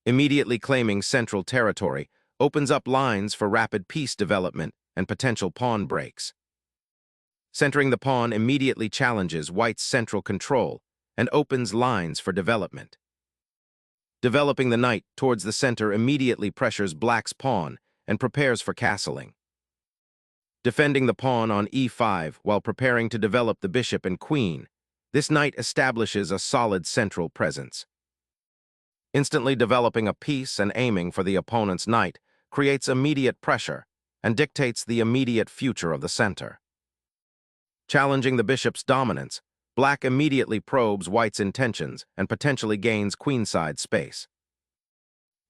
Immediately claiming central territory opens up lines for rapid piece development and potential pawn breaks. Centering the pawn immediately challenges white's central control and opens lines for development. Developing the knight towards the center immediately pressures black's pawn and prepares for castling. Defending the pawn on e5 while preparing to develop the bishop and queen, this knight establishes a solid central presence. Instantly developing a piece and aiming for the opponent's knight creates immediate pressure and dictates the immediate future of the center. Challenging the bishop's dominance, black immediately probes white's intentions and potentially gains queenside space.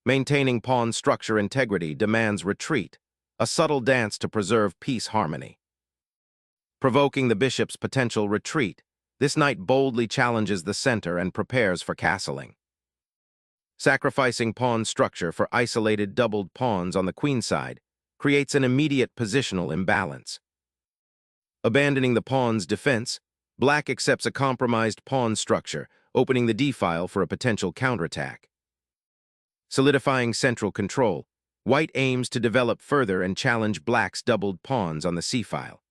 Maintaining pawn structure integrity demands retreat, a subtle dance to preserve piece harmony. Provoking the bishop's potential retreat, this knight boldly challenges the center and prepares for castling. Sacrificing pawn structure for isolated doubled pawns on the queenside creates an immediate positional imbalance. Abandoning the pawn's defense, black accepts a compromised pawn structure, opening the d-file for a potential counterattack. Solidifying central control, white aims to develop further and challenge black's doubled pawns on the c-file.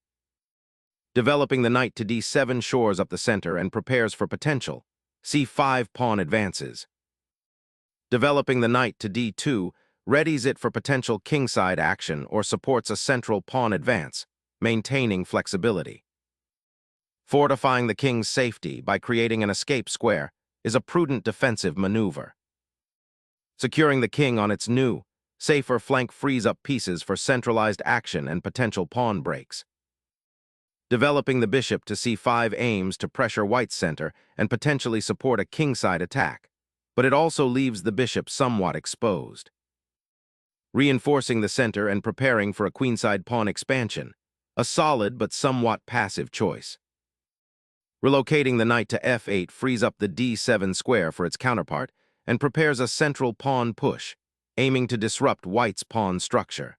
Developing the knight to d7 shores up the center and prepares for potential c5 pawn advances. Developing the knight to d2 readies it for potential kingside action or supports a central pawn advance, maintaining flexibility. Fortifying the king's safety by creating an escape square is a prudent defensive maneuver. Securing the king on its new, safer flank frees up pieces for centralized action and potential pawn breaks. Developing the bishop to c5 aims to pressure white's center and potentially support a kingside attack, but it also leaves the bishop somewhat exposed. Reinforcing the center and preparing for a queenside pawn expansion, a solid but somewhat passive choice. Relocating the knight to f8 frees up the d7 square for its counterpart and prepares a central pawn push, aiming to disrupt white's pawn structure.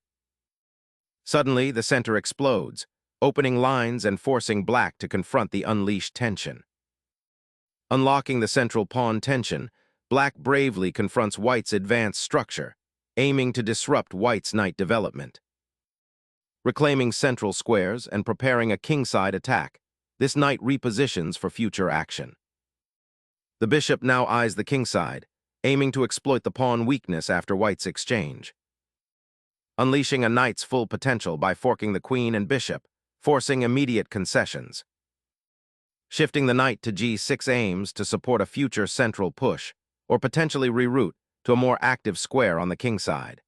Suddenly, the center explodes, opening lines and forcing black to confront the unleashed tension. Unlocking the central pawn tension, black bravely confronts white's advanced structure, aiming to disrupt white's knight development. Reclaiming central squares and preparing a kingside attack, this knight repositions for future action. The bishop now eyes the kingside, aiming to exploit the pawn weakness after white's exchange. Unleashing a knight's full potential by forking the queen and bishop, forcing immediate concessions. Shifting the knight to g6 aims to support a future central push, or potentially reroute to a more active square on the kingside.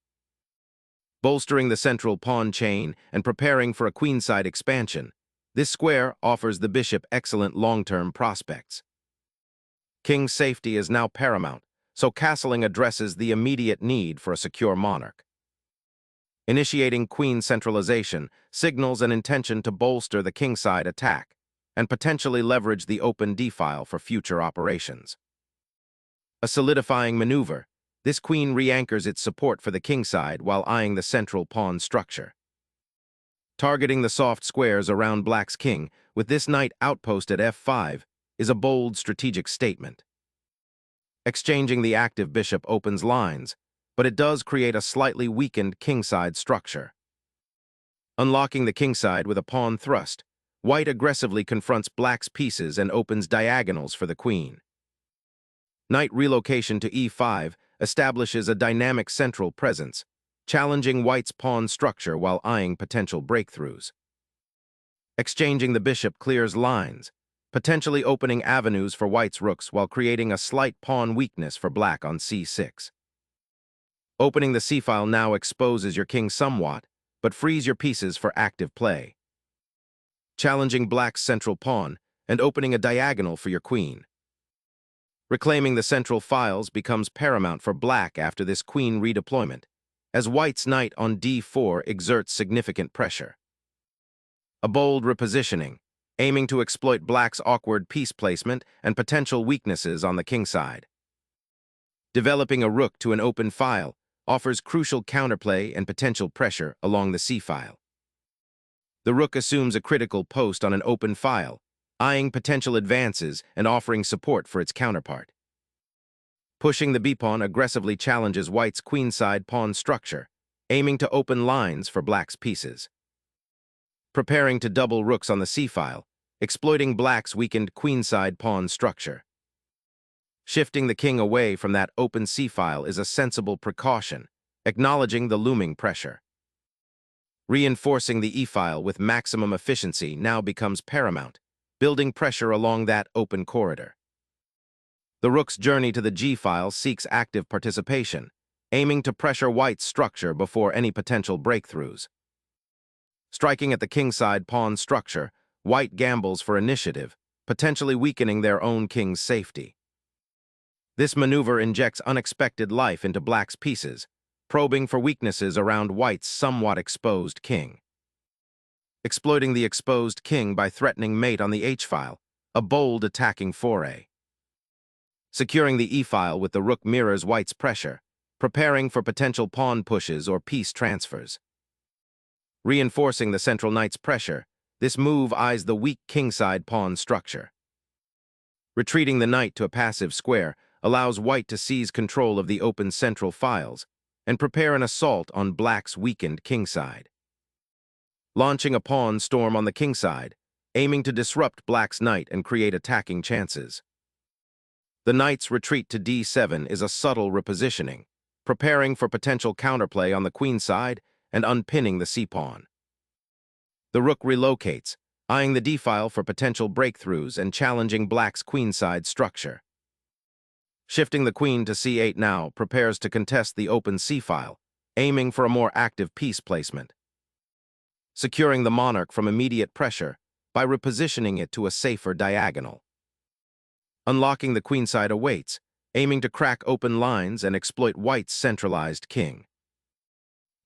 Bolstering the central pawn chain and preparing for a queenside expansion, this square offers the bishop excellent long-term prospects. King's safety is now paramount, so castling addresses the immediate need for a secure monarch. Initiating queen centralization signals an intention to bolster the kingside attack and potentially leverage the open d-file for future operations. A solidifying maneuver, this queen re-anchors its support for the kingside while eyeing the central pawn structure. Targeting the soft squares around black's king with this knight outpost at f5 is a bold strategic statement. Exchanging the active bishop opens lines, but it does create a slightly weakened kingside structure. Unlocking the kingside with a pawn thrust, white aggressively confronts black's pieces and opens diagonals for the queen. Knight relocation to e5 establishes a dynamic central presence, challenging white's pawn structure while eyeing potential breakthroughs. Exchanging the bishop clears lines, potentially opening avenues for white's rooks while creating a slight pawn weakness for black on c6. Opening the c-file now exposes your king somewhat, but frees your pieces for active play. Challenging black's central pawn and opening a diagonal for your queen. Reclaiming the central files becomes paramount for black after this queen redeployment, as white's knight on d4 exerts significant pressure. A bold repositioning, aiming to exploit black's awkward piece placement and potential weaknesses on the kingside. Developing a rook to an open file offers crucial counterplay and potential pressure along the c-file. The rook assumes a critical post on an open file, eyeing potential advances and offering support for its counterpart. Pushing the b-pawn aggressively challenges white's queenside pawn structure, aiming to open lines for black's pieces. Preparing to double rooks on the c-file, exploiting black's weakened queenside pawn structure. Shifting the king away from that open c-file is a sensible precaution, acknowledging the looming pressure. Reinforcing the e-file with maximum efficiency now becomes paramount, building pressure along that open corridor. The rook's journey to the g-file seeks active participation, aiming to pressure white's structure before any potential breakthroughs. Striking at the kingside pawn structure, white gambles for initiative, potentially weakening their own king's safety. This maneuver injects unexpected life into black's pieces, probing for weaknesses around white's somewhat exposed king. Exploiting the exposed king by threatening mate on the h-file, a bold attacking foray. Securing the e-file with the rook mirrors white's pressure, preparing for potential pawn pushes or piece transfers. Reinforcing the central knight's pressure, this move eyes the weak kingside pawn structure. Retreating the knight to a passive square allows white to seize control of the open central files and prepare an assault on black's weakened kingside. Launching a pawn storm on the kingside, aiming to disrupt black's knight and create attacking chances. The knight's retreat to d7 is a subtle repositioning, preparing for potential counterplay on the queenside and unpinning the c-pawn. The rook relocates, eyeing the d-file for potential breakthroughs and challenging black's queenside structure. Shifting the queen to c8 now prepares to contest the open c-file, aiming for a more active piece placement. Securing the monarch from immediate pressure by repositioning it to a safer diagonal. Unlocking the queenside awaits, aiming to crack open lines and exploit white's centralized king.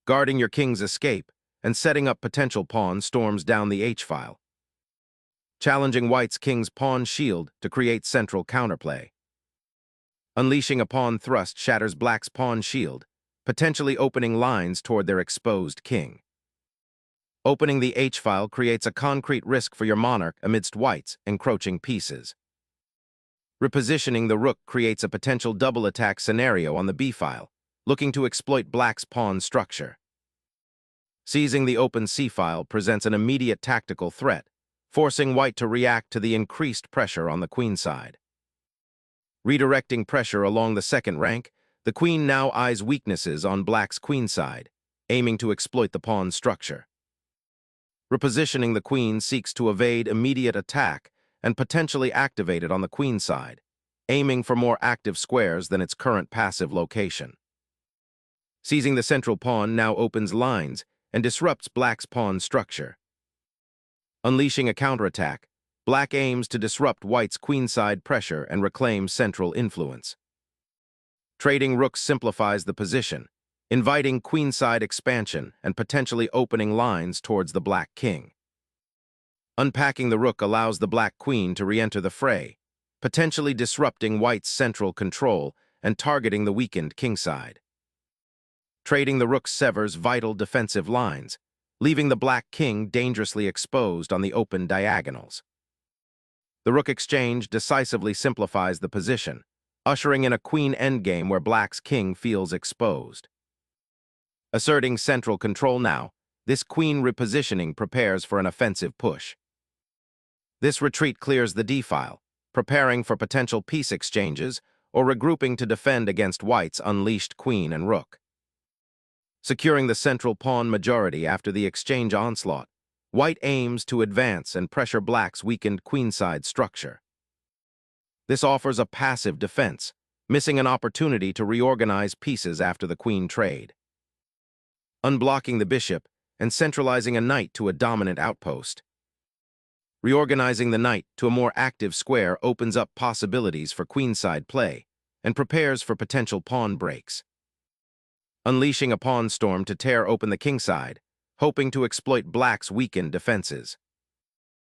Guarding your king's escape and setting up potential pawn storms down the h-file. Challenging white's king's pawn shield to create central counterplay. Unleashing a pawn thrust shatters black's pawn shield, potentially opening lines toward their exposed king. Opening the h-file creates a concrete risk for your monarch amidst white's encroaching pieces. Repositioning the rook creates a potential double attack scenario on the b-file, looking to exploit black's pawn structure. Seizing the open c-file presents an immediate tactical threat, forcing white to react to the increased pressure on the queenside. Redirecting pressure along the second rank, the queen now eyes weaknesses on black's queenside, aiming to exploit the pawn structure. Repositioning the queen seeks to evade immediate attack and potentially activate it on the queenside, aiming for more active squares than its current passive location. Seizing the central pawn now opens lines and disrupts black's pawn structure. Unleashing a counterattack, black aims to disrupt white's queenside pressure and reclaim central influence. Trading rooks simplifies the position, inviting queenside expansion and potentially opening lines towards the black king. Unpacking the rook allows the black queen to re-enter the fray, potentially disrupting white's central control and targeting the weakened kingside. Trading the rook severs vital defensive lines, leaving the black king dangerously exposed on the open diagonals. The rook exchange decisively simplifies the position, ushering in a queen endgame where black's king feels exposed. Asserting central control now, this queen repositioning prepares for an offensive push. This retreat clears the d-file, preparing for potential piece exchanges or regrouping to defend against white's unleashed queen and rook. Securing the central pawn majority after the exchange onslaught, white aims to advance and pressure black's weakened queenside structure. This offers a passive defense, missing an opportunity to reorganize pieces after the queen trade. Unblocking the bishop and centralizing a knight to a dominant outpost. Reorganizing the knight to a more active square opens up possibilities for queenside play and prepares for potential pawn breaks. Unleashing a pawn storm to tear open the kingside, hoping to exploit black's weakened defenses.